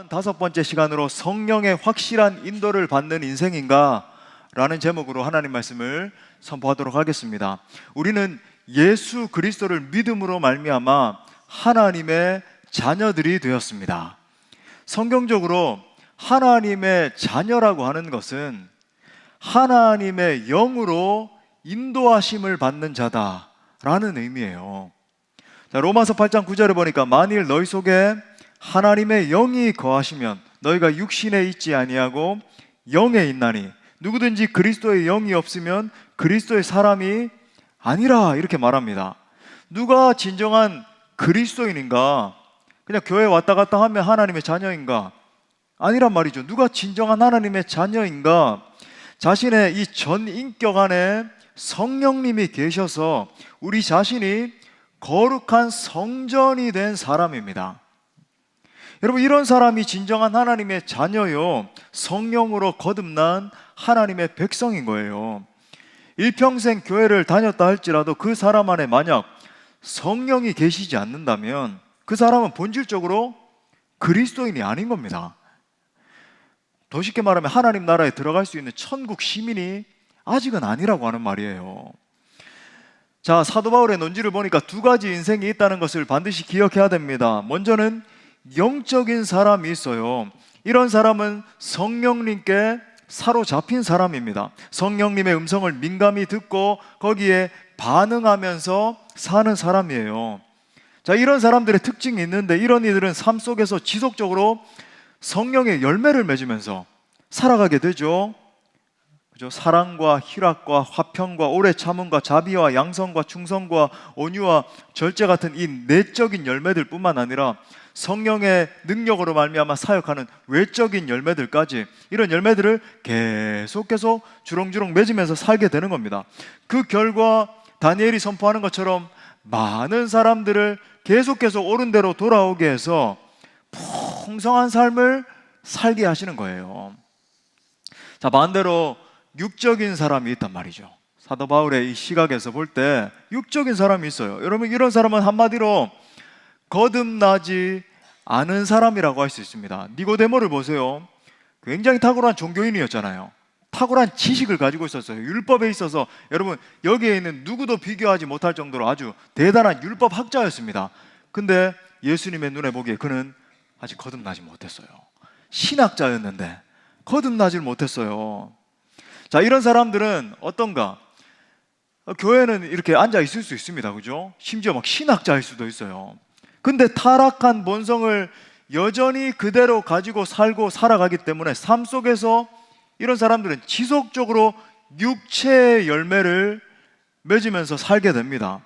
45번째 시간으로 성령의 확실한 인도를 받는 인생인가? 라는 제목으로 하나님 말씀을 선포하도록 하겠습니다. 우리는 예수 그리스도를 믿음으로 말미암아 하나님의 자녀들이 되었습니다. 성경적으로 하나님의 자녀라고 하는 것은 하나님의 영으로 인도하심을 받는 자다라는 의미예요. 자, 로마서 8장 9절에 보니까 만일 너희 속에 하나님의 영이 거하시면 너희가 육신에 있지 아니하고 영에 있나니 누구든지 그리스도의 영이 없으면 그리스도의 사람이 아니라, 이렇게 말합니다. 누가 진정한 그리스도인인가? 그냥 교회 왔다 갔다 하면 하나님의 자녀인가? 아니란 말이죠. 누가 진정한 하나님의 자녀인가? 자신의 이 전 인격 안에 성령님이 계셔서 우리 자신이 거룩한 성전이 된 사람입니다. 여러분, 이런 사람이 진정한 하나님의 자녀요, 성령으로 거듭난 하나님의 백성인 거예요. 일평생 교회를 다녔다 할지라도 그 사람 안에 만약 성령이 계시지 않는다면 그 사람은 본질적으로 그리스도인이 아닌 겁니다. 더 쉽게 말하면 하나님 나라에 들어갈 수 있는 천국 시민이 아직은 아니라고 하는 말이에요. 자, 사도 바울의 논지를 보니까 두 가지 인생이 있다는 것을 반드시 기억해야 됩니다. 먼저는 영적인 사람이 있어요. 이런 사람은 성령님께 사로잡힌 사람입니다. 성령님의 음성을 민감히 듣고 거기에 반응하면서 사는 사람이에요. 자, 이런 사람들의 특징이 있는데, 이런 이들은 삶 속에서 지속적으로 성령의 열매를 맺으면서 살아가게 되죠. 그죠? 사랑과 희락과 화평과 오래 참음과 자비와 양성과 충성과 온유와 절제 같은 이 내적인 열매들 뿐만 아니라 성령의 능력으로 말미암아 사역하는 외적인 열매들까지, 이런 열매들을 계속 주렁주렁 맺으면서 살게 되는 겁니다. 그 결과 다니엘이 선포하는 것처럼 많은 사람들을 계속해서 옳은 대로 돌아오게 해서 풍성한 삶을 살게 하시는 거예요. 자, 반대로 육적인 사람이 있단 말이죠. 사도 바울의 이 시각에서 볼 때 육적인 사람이 있어요. 여러분, 이런 사람은 한마디로 거듭나지 않은 사람이라고 할 수 있습니다. 니고데모를 보세요. 굉장히 탁월한 종교인이었잖아요. 탁월한 지식을 가지고 있었어요. 율법에 있어서 여러분, 여기에 있는 누구도 비교하지 못할 정도로 아주 대단한 율법 학자였습니다. 근데 예수님의 눈에 보기에 그는 아직 거듭나지 못했어요. 신학자였는데 거듭나질 못했어요. 자, 이런 사람들은 어떤가? 교회는 이렇게 앉아 있을 수 있습니다. 그죠? 심지어 막 신학자일 수도 있어요. 근데 타락한 본성을 여전히 그대로 가지고 살고 살아가기 때문에 삶 속에서 이런 사람들은 지속적으로 육체의 열매를 맺으면서 살게 됩니다.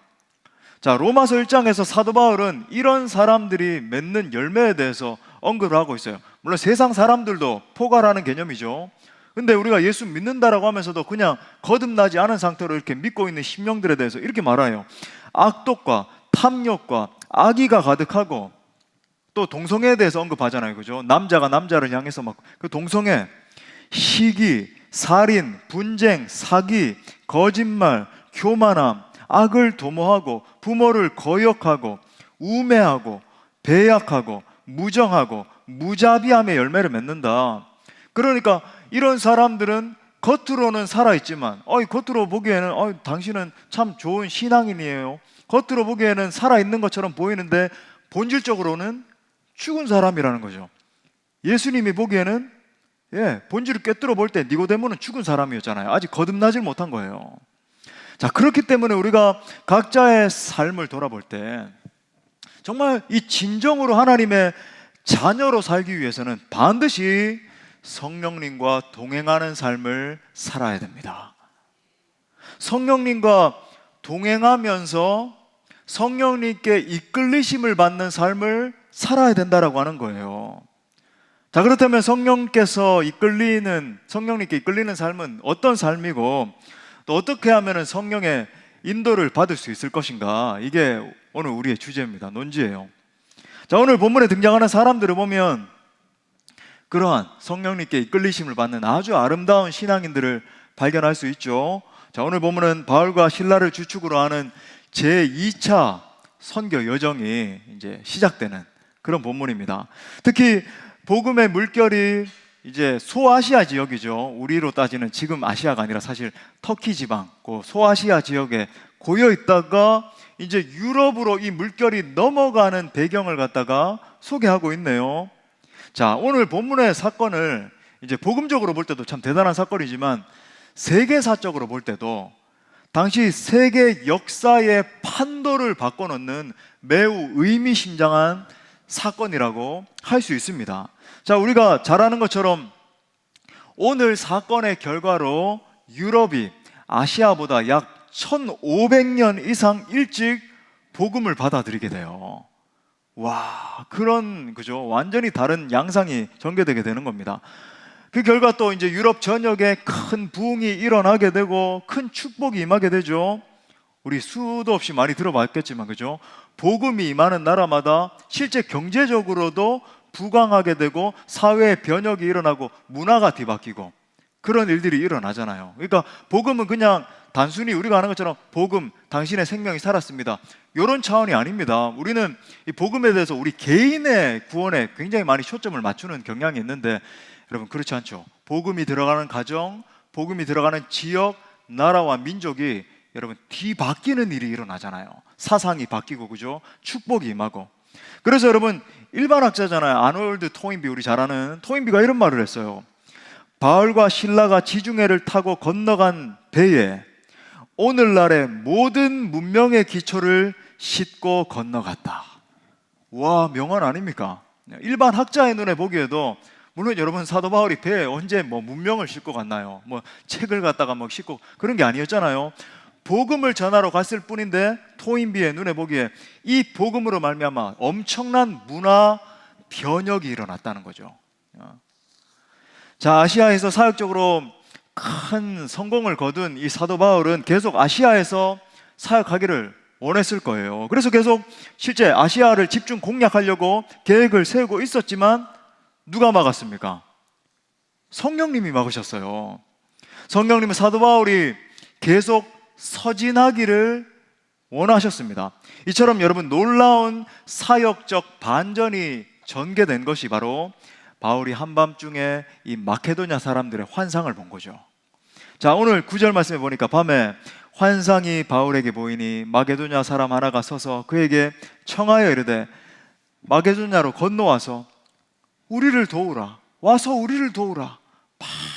자, 로마서 1장에서 사도 바울은 이런 사람들이 맺는 열매에 대해서 언급을 하고 있어요. 물론 세상 사람들도 포괄하는 개념이죠. 근데 우리가 예수 믿는다라고 하면서도 그냥 거듭나지 않은 상태로 이렇게 믿고 있는 심령들에 대해서 이렇게 말해요. 악독과 탐욕과 악의가 가득하고, 또 동성애에 대해서 언급하잖아요. 그죠? 남자가 남자를 향해서 막 그 동성애, 시기, 살인, 분쟁, 사기, 거짓말, 교만함, 악을 도모하고 부모를 거역하고 우매하고 배약하고 무정하고 무자비함의 열매를 맺는다. 그러니까 이런 사람들은 겉으로는 살아있지만 겉으로 보기에는 당신은 참 좋은 신앙인이에요. 겉으로 보기에는 살아있는 것처럼 보이는데 본질적으로는 죽은 사람이라는 거죠. 예수님이 보기에는 본질을 꿰뚫어 볼 때 니고데모는 죽은 사람이었잖아요. 아직 거듭나질 못한 거예요. 자, 그렇기 때문에 우리가 각자의 삶을 돌아볼 때 정말 이 진정으로 하나님의 자녀로 살기 위해서는 반드시 성령님과 동행하는 삶을 살아야 됩니다. 성령님과 동행하면서 성령님께 이끌리심을 받는 삶을 살아야 된다라고 하는 거예요. 자, 그렇다면 성령님께 이끌리는 삶은 어떤 삶이고, 또 어떻게 하면 성령의 인도를 받을 수 있을 것인가? 이게 오늘 우리의 주제입니다. 논지예요. 자, 오늘 본문에 등장하는 사람들을 보면 그러한 성령님께 이끌리심을 받는 아주 아름다운 신앙인들을 발견할 수 있죠. 자, 오늘 본문은 바울과 실라를 주축으로 하는 제2차 선교 여정이 이제 시작되는 그런 본문입니다. 특히 복음의 물결이 이제 소아시아 지역이죠. 우리로 따지는 지금 아시아가 아니라 사실 터키 지방, 그 소아시아 지역에 고여 있다가 이제 유럽으로 이 물결이 넘어가는 배경을 갖다가 소개하고 있네요. 자, 오늘 본문의 사건을 이제 복음적으로 볼 때도 참 대단한 사건이지만 세계사적으로 볼 때도 당시 세계 역사의 판도를 바꿔놓는 매우 의미심장한 사건이라고 할 수 있습니다. 자, 우리가 잘 아는 것처럼 오늘 사건의 결과로 유럽이 아시아보다 약 1500년 이상 일찍 복음을 받아들이게 돼요. 와, 그런, 그죠? 완전히 다른 양상이 전개되게 되는 겁니다. 그 결과 또 이제 유럽 전역에 큰 부흥이 일어나게 되고 큰 축복이 임하게 되죠. 우리 수도 없이 많이 들어봤겠지만, 그죠? 복음이 임하는 나라마다 실제 경제적으로도 부강하게 되고 사회의 변혁이 일어나고 문화가 뒤바뀌고 그런 일들이 일어나잖아요. 그러니까 복음은 그냥 단순히 우리가 아는 것처럼 복음, 당신의 생명이 살았습니다, 이런 차원이 아닙니다. 우리는 이 복음에 대해서 우리 개인의 구원에 굉장히 많이 초점을 맞추는 경향이 있는데 여러분, 그렇지 않죠. 복음이 들어가는 가정, 복음이 들어가는 지역, 나라와 민족이 여러분 뒤바뀌는 일이 일어나잖아요. 사상이 바뀌고, 그죠? 축복이 임하고. 그래서 여러분, 일반학자잖아요. 아놀드 토인비, 우리 잘 아는 토인비가 이런 말을 했어요. 바울과 실라가 지중해를 타고 건너간 배에 오늘날의 모든 문명의 기초를 싣고 건너갔다. 와, 명언 아닙니까? 일반 학자의 눈에 보기에도, 물론 여러분, 사도 바울이 배에 언제 뭐 문명을 싣고 갔나요? 뭐 책을 갖다가 뭐 싣고 그런 게 아니었잖아요. 복음을 전하러 갔을 뿐인데 토인비의 눈에 보기에 이 복음으로 말미암아 엄청난 문화 변혁이 일어났다는 거죠. 자, 아시아에서 사역적으로 큰 성공을 거둔 이 사도 바울은 계속 아시아에서 사역하기를 원했을 거예요. 그래서 계속 실제 아시아를 집중 공략하려고 계획을 세우고 있었지만 누가 막았습니까? 성령님이 막으셨어요. 성령님은 사도 바울이 계속 서진하기를 원하셨습니다. 이처럼 여러분, 놀라운 사역적 반전이 전개된 것이 바로 바울이 한밤중에 이 마케도냐 사람들의 환상을 본 거죠. 자, 오늘 9절 말씀에 보니까 밤에 환상이 바울에게 보이니 마게도냐 사람 하나가 서서 그에게 청하여 이르되 마게도냐로 건너와서 우리를 도우라, 와서 우리를 도우라.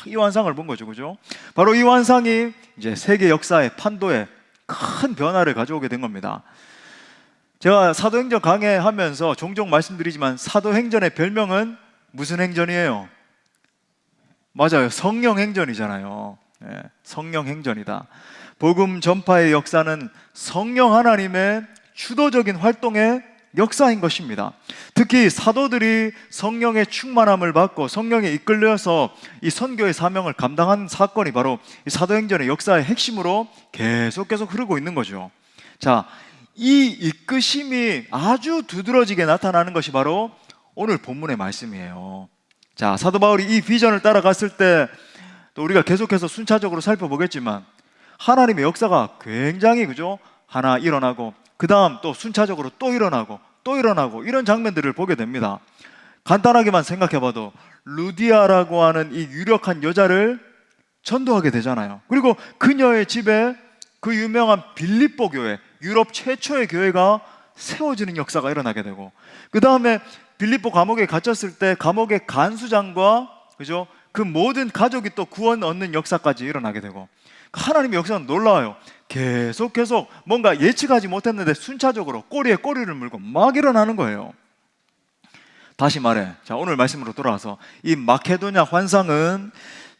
이 환상을 본 거죠, 그죠? 바로 이 환상이 이제 세계 역사의 판도에 큰 변화를 가져오게 된 겁니다. 제가 사도행전 강해하면서 종종 말씀드리지만 사도행전의 별명은 무슨 행전이에요? 맞아요, 성령행전이잖아요. 네, 성령행전이다. 복음 전파의 역사는 성령 하나님의 주도적인 활동의 역사인 것입니다. 특히 사도들이 성령의 충만함을 받고 성령에 이끌려서 이 선교의 사명을 감당한 사건이 바로 이 사도행전의 역사의 핵심으로 계속 흐르고 있는 거죠. 자, 이 이끄심이 아주 두드러지게 나타나는 것이 바로 오늘 본문의 말씀이에요. 자, 사도 바울이 이 비전을 따라갔을 때 또 우리가 계속해서 순차적으로 살펴보겠지만 하나님의 역사가 굉장히, 그죠? 하나 일어나고 그 다음 또 순차적으로 또 일어나고 또 일어나고 이런 장면들을 보게 됩니다. 간단하게만 생각해봐도 루디아라고 하는 이 유력한 여자를 전도하게 되잖아요. 그리고 그녀의 집에 그 유명한 빌립보 교회, 유럽 최초의 교회가 세워지는 역사가 일어나게 되고, 그 다음에 빌립보 감옥에 갇혔을 때 감옥의 간수장과, 그죠? 그 모든 가족이 또 구원 얻는 역사까지 일어나게 되고, 하나님의 역사는 놀라워요. 계속 뭔가 예측하지 못했는데 순차적으로 꼬리에 꼬리를 물고 막 일어나는 거예요. 다시 말해, 자, 오늘 말씀으로 돌아와서 이 마케도냐 환상은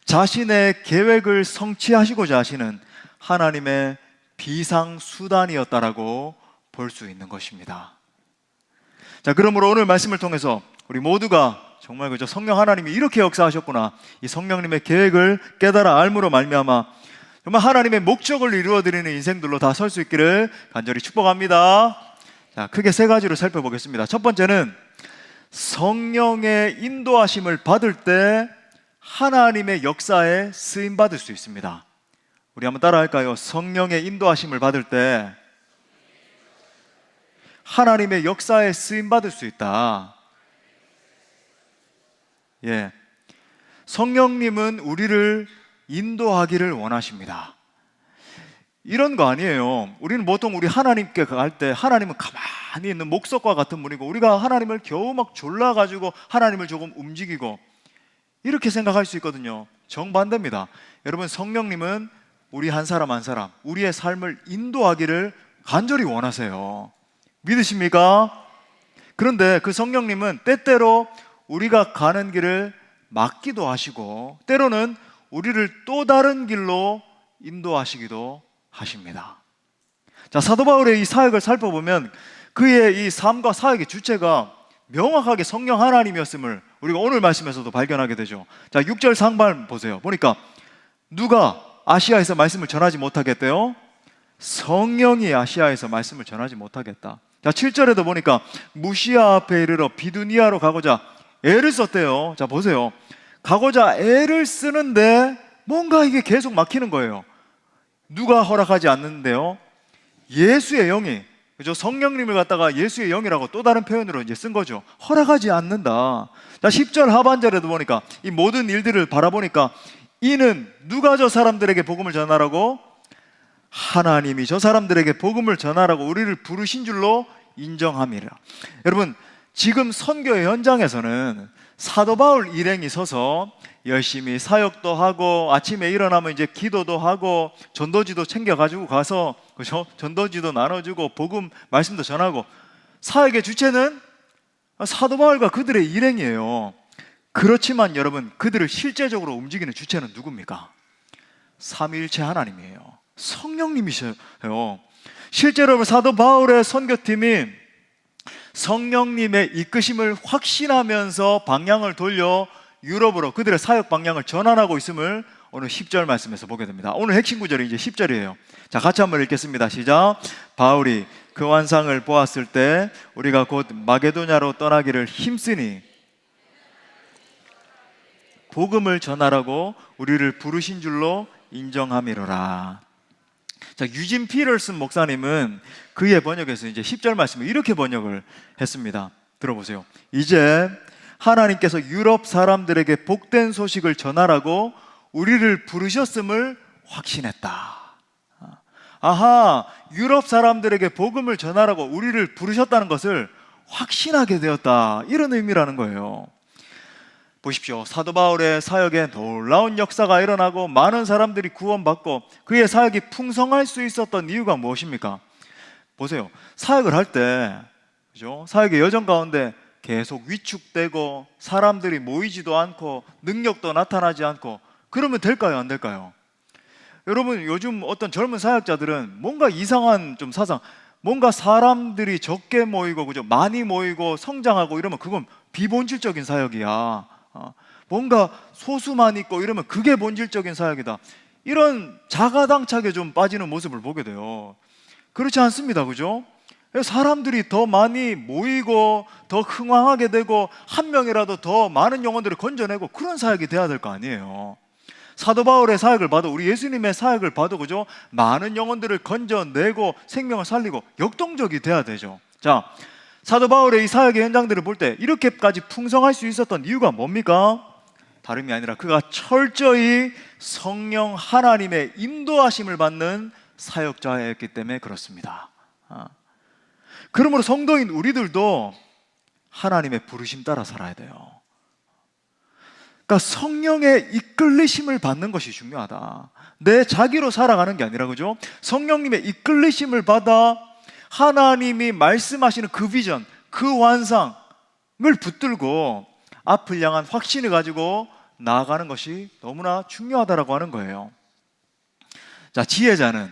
자신의 계획을 성취하시고자 하시는 하나님의 비상수단이었다라고 볼 수 있는 것입니다. 자, 그러므로 오늘 말씀을 통해서 우리 모두가 정말, 그죠? 성령 하나님이 이렇게 역사하셨구나, 이 성령님의 계획을 깨달아 알므로 말미암아 정말 하나님의 목적을 이루어드리는 인생들로 다 설 수 있기를 간절히 축복합니다. 자, 크게 세 가지로 살펴보겠습니다. 첫 번째는 성령의 인도하심을 받을 때 하나님의 역사에 쓰임받을 수 있습니다. 우리 한번 따라 할까요? 성령의 인도하심을 받을 때 하나님의 역사에 쓰임받을 수 있다. 예. 성령님은 우리를 인도하기를 원하십니다. 이런 거 아니에요. 우리는 보통 우리 하나님께 갈 때 하나님은 가만히 있는 목석과 같은 분이고 우리가 하나님을 겨우 막 졸라가지고 하나님을 조금 움직이고 이렇게 생각할 수 있거든요. 정반대입니다. 여러분, 성령님은 우리 한 사람 한 사람 우리의 삶을 인도하기를 간절히 원하세요. 믿으십니까? 그런데 그 성령님은 때때로 우리가 가는 길을 막기도 하시고 때로는 우리를 또 다른 길로 인도하시기도 하십니다. 자, 사도 바울의 이 사역을 살펴보면 그의 이 삶과 사역의 주체가 명확하게 성령 하나님이었음을 우리가 오늘 말씀에서도 발견하게 되죠. 자, 6절 상반 보세요. 보니까 누가 아시아에서 말씀을 전하지 못하겠대요? 성령이 아시아에서 말씀을 전하지 못하겠다. 자, 7절에도 보니까 무시아 앞에 이르러 비두니아로 가고자 애를 썼대요. 자, 보세요. 가고자 애를 쓰는데 뭔가 이게 계속 막히는 거예요. 누가 허락하지 않는데요? 예수의 영이, 그죠? 성령님을 갖다가 예수의 영이라고 또 다른 표현으로 이제 쓴 거죠. 허락하지 않는다. 자, 10절 하반절에도 보니까 이 모든 일들을 바라보니까 이는 누가 저 사람들에게 복음을 전하라고? 하나님이 저 사람들에게 복음을 전하라고 우리를 부르신 줄로 인정함이라. 여러분, 지금 선교의 현장에서는 사도 바울 일행이 서서 열심히 사역도 하고 아침에 일어나면 이제 기도도 하고 전도지도 챙겨가지고 가서, 그죠? 전도지도 나눠주고 복음 말씀도 전하고 사역의 주체는 사도 바울과 그들의 일행이에요. 그렇지만 여러분, 그들을 실제적으로 움직이는 주체는 누굽니까? 삼위일체 하나님이에요. 성령님이셔요. 실제로 사도 바울의 선교팀이 성령님의 이끄심을 확신하면서 방향을 돌려 유럽으로 그들의 사역 방향을 전환하고 있음을 오늘 10절 말씀에서 보게 됩니다. 오늘 핵심 구절이 이제 10절이에요. 자, 같이 한번 읽겠습니다. 시작. 바울이 그 환상을 보았을 때 우리가 곧 마게도냐로 떠나기를 힘쓰니 복음을 전하라고 우리를 부르신 줄로 인정함이로라. 자, 유진 피터슨 목사님은 그의 번역에서 이제 10절 말씀을 이렇게 번역을 했습니다. 들어보세요. 이제 하나님께서 유럽 사람들에게 복된 소식을 전하라고 우리를 부르셨음을 확신했다. 아하, 유럽 사람들에게 복음을 전하라고 우리를 부르셨다는 것을 확신하게 되었다. 이런 의미라는 거예요. 보십시오. 사도 바울의 사역에 놀라운 역사가 일어나고 많은 사람들이 구원받고 그의 사역이 풍성할 수 있었던 이유가 무엇입니까? 보세요. 사역을 할 때, 그죠? 사역의 여정 가운데 계속 위축되고 사람들이 모이지도 않고 능력도 나타나지 않고 그러면 될까요? 안 될까요? 여러분, 요즘 어떤 젊은 사역자들은 뭔가 이상한 좀 사상, 뭔가 사람들이 적게 모이고, 그죠? 많이 모이고 성장하고 이러면 그건 비본질적인 사역이야. 뭔가 소수만 있고 이러면 그게 본질적인 사역이다. 이런 자가당착에 좀 빠지는 모습을 보게 돼요. 그렇지 않습니다. 그죠? 사람들이 더 많이 모이고 더 흥왕하게 되고 한 명이라도 더 많은 영혼들을 건져내고 그런 사역이 돼야 될 거 아니에요. 사도 바울의 사역을 봐도 우리 예수님의 사역을 봐도, 그죠? 많은 영혼들을 건져내고 생명을 살리고 역동적이 돼야 되죠. 자, 사도 바울의 이 사역의 현장들을 볼 때 이렇게까지 풍성할 수 있었던 이유가 뭡니까? 다름이 아니라 그가 철저히 성령 하나님의 인도하심을 받는 사역자였기 때문에 그렇습니다. 그러므로 성도인 우리들도 하나님의 부르심 따라 살아야 돼요. 그러니까 성령의 이끌리심을 받는 것이 중요하다. 내 자기로 살아가는 게 아니라, 그죠? 성령님의 이끌리심을 받아 하나님이 말씀하시는 그 비전, 그 환상을 붙들고 앞을 향한 확신을 가지고 나아가는 것이 너무나 중요하다라고 하는 거예요. 자, 지혜자는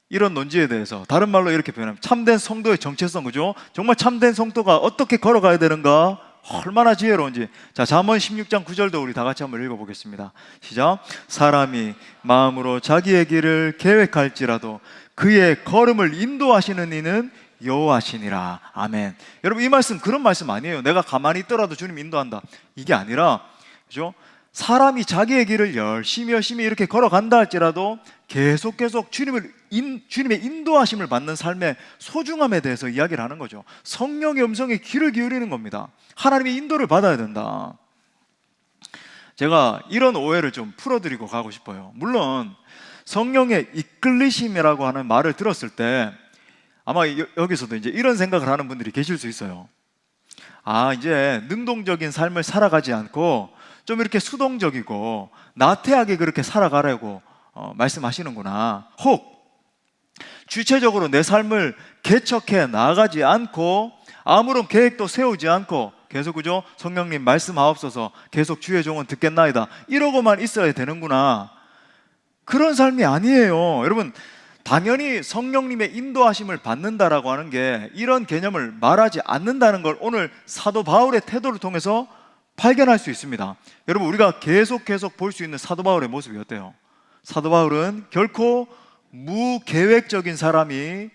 이런 논지에 대해서 다른 말로 이렇게 표현합니다. 참된 성도의 정체성, 그죠? 정말 참된 성도가 어떻게 걸어가야 되는가? 얼마나 지혜로운지. 자, 잠언 16장 9절도 우리 다 같이 한번 읽어보겠습니다. 시작. 사람이 마음으로 자기의 길을 계획할지라도 그의 걸음을 인도하시는 이는 여호와시니라. 아멘. 여러분, 이 말씀 그런 말씀 아니에요. 내가 가만히 있더라도 주님 인도한다, 이게 아니라, 그죠? 사람이 자기의 길을 열심히 이렇게 걸어간다 할지라도 계속 주님의 인도하심을 받는 삶의 소중함에 대해서 이야기를 하는 거죠. 성령의 음성에 귀를 기울이는 겁니다. 하나님의 인도를 받아야 된다. 제가 이런 오해를 좀 풀어드리고 가고 싶어요. 물론 성령의 이끌리심이라고 하는 말을 들었을 때 아마 여기서도 이제 이런 생각을 하는 분들이 계실 수 있어요. 아, 이제 능동적인 삶을 살아가지 않고 좀 이렇게 수동적이고 나태하게 그렇게 살아가려고 말씀하시는구나. 혹 주체적으로 내 삶을 개척해 나가지 않고 아무런 계획도 세우지 않고 계속 그죠? 성령님 말씀하옵소서, 계속 주의 종은 듣겠나이다, 이러고만 있어야 되는구나. 그런 삶이 아니에요. 여러분, 당연히 성령님의 인도하심을 받는다라고 하는 게 이런 개념을 말하지 않는다는 걸 오늘 사도 바울의 태도를 통해서 발견할 수 있습니다. 여러분, 우리가 계속 볼 수 있는 사도 바울의 모습이 어때요? 사도 바울은 결코 무계획적인 사람이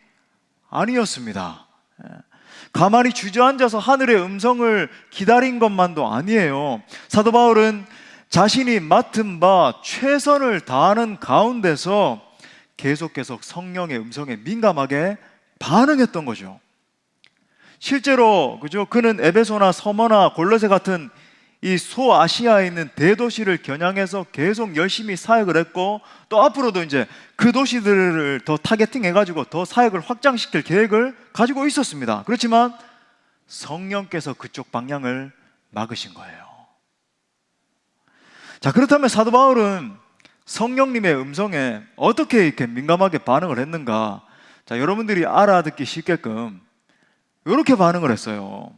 아니었습니다. 가만히 주저앉아서 하늘의 음성을 기다린 것만도 아니에요. 사도 바울은 자신이 맡은 바 최선을 다하는 가운데서 계속 성령의 음성에 민감하게 반응했던 거죠. 실제로 그죠? 그는 에베소나 서머나 골로새 같은 이 소아시아에 있는 대도시를 겨냥해서 계속 열심히 사역을 했고, 또 앞으로도 이제 그 도시들을 더 타겟팅해가지고 더 사역을 확장시킬 계획을 가지고 있었습니다. 그렇지만 성령께서 그쪽 방향을 막으신 거예요. 자, 그렇다면 사도 바울은 성령님의 음성에 어떻게 이렇게 민감하게 반응을 했는가? 자, 여러분들이 알아듣기 쉽게끔 이렇게 반응을 했어요.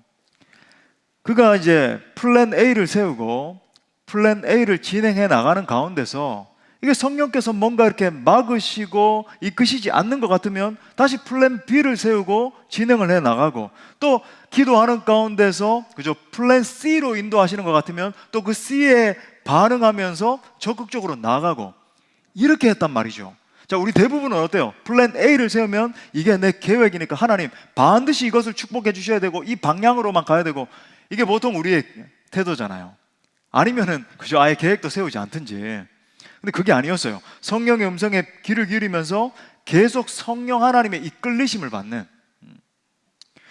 그가 이제 플랜 A를 세우고 플랜 A를 진행해 나가는 가운데서 이게 성령께서 뭔가 이렇게 막으시고 이끄시지 않는 것 같으면 다시 플랜 B를 세우고 진행을 해 나가고, 또 기도하는 가운데서 그죠? 플랜 C로 인도하시는 것 같으면 또 그 C에 반응하면서 적극적으로 나가고, 이렇게 했단 말이죠. 자, 우리 대부분은 어때요? 플랜 A를 세우면 이게 내 계획이니까 하나님 반드시 이것을 축복해 주셔야 되고 이 방향으로만 가야 되고, 이게 보통 우리의 태도잖아요. 아니면은 그저 아예 계획도 세우지 않든지. 근데 그게 아니었어요. 성령의 음성에 귀를 기울이면서 계속 성령 하나님의 이끌리심을 받는.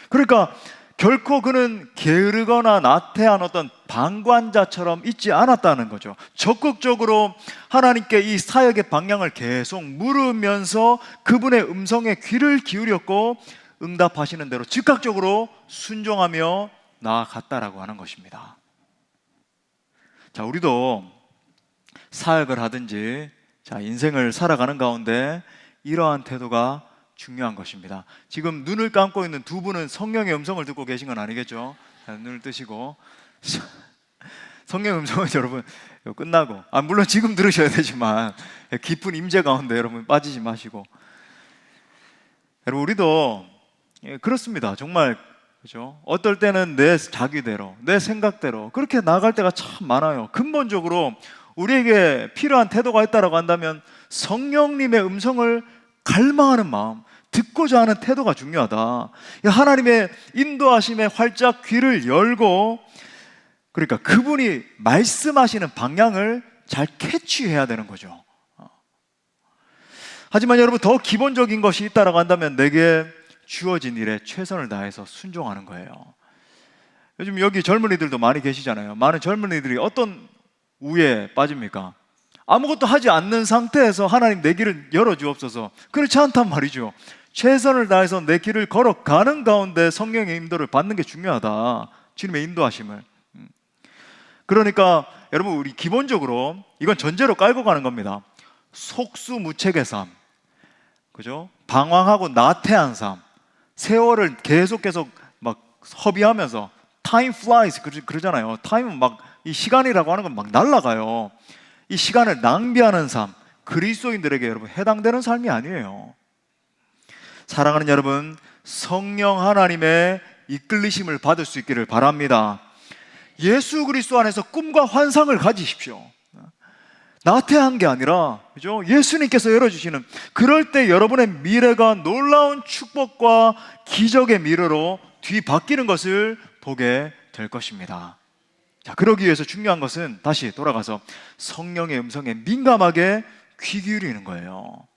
그러니까 결코 그는 게으르거나 나태한 어떤 방관자처럼 있지 않았다는 거죠. 적극적으로 하나님께 이 사역의 방향을 계속 물으면서 그분의 음성에 귀를 기울였고 응답하시는 대로 즉각적으로 순종하며 나아갔다라고 하는 것입니다. 자, 우리도 사역을 하든지 자, 인생을 살아가는 가운데 이러한 태도가 중요한 것입니다. 지금 눈을 감고 있는 두 분은 성령의 음성을 듣고 계신 건 아니겠죠? 자, 눈을 뜨시고 성령의 음성은 여러분 끝나고, 물론 지금 들으셔야 되지만 깊은 임재 가운데 여러분 빠지지 마시고, 여러분 우리도 그렇습니다. 정말 그죠? 어떨 때는 내 자기대로, 내 생각대로 그렇게 나아갈 때가 참 많아요. 근본적으로 우리에게 필요한 태도가 있다라고 한다면 성령님의 음성을 갈망하는 마음, 듣고자 하는 태도가 중요하다. 하나님의 인도하심에 활짝 귀를 열고, 그러니까 그분이 말씀하시는 방향을 잘 캐치해야 되는 거죠. 하지만 여러분, 더 기본적인 것이 있다라고 한다면 내게 주어진 일에 최선을 다해서 순종하는 거예요. 요즘 여기 젊은이들도 많이 계시잖아요. 많은 젊은이들이 어떤 우에 빠집니까? 아무것도 하지 않는 상태에서 하나님 내 길을 열어주옵소서, 그렇지 않단 말이죠. 최선을 다해서 내 길을 걸어가는 가운데 성령의 인도를 받는 게 중요하다. 주님의 인도하심을. 그러니까 여러분, 우리 기본적으로 이건 전제로 깔고 가는 겁니다. 속수무책의 삶, 그죠? 방황하고 나태한 삶, 세월을 계속 막 허비하면서 time flies 그러잖아요. 타임은 막 이 시간이라고 하는 건 막 날아가요. 이 시간을 낭비하는 삶, 그리스도인들에게 여러분 해당되는 삶이 아니에요. 사랑하는 여러분, 성령 하나님의 이끌리심을 받을 수 있기를 바랍니다. 예수 그리스도 안에서 꿈과 환상을 가지십시오. 나태한 게 아니라 그죠? 예수님께서 열어주시는, 그럴 때 여러분의 미래가 놀라운 축복과 기적의 미래로 뒤바뀌는 것을 보게 될 것입니다. 자, 그러기 위해서 중요한 것은 다시 돌아가서 성령의 음성에 민감하게 귀 기울이는 거예요.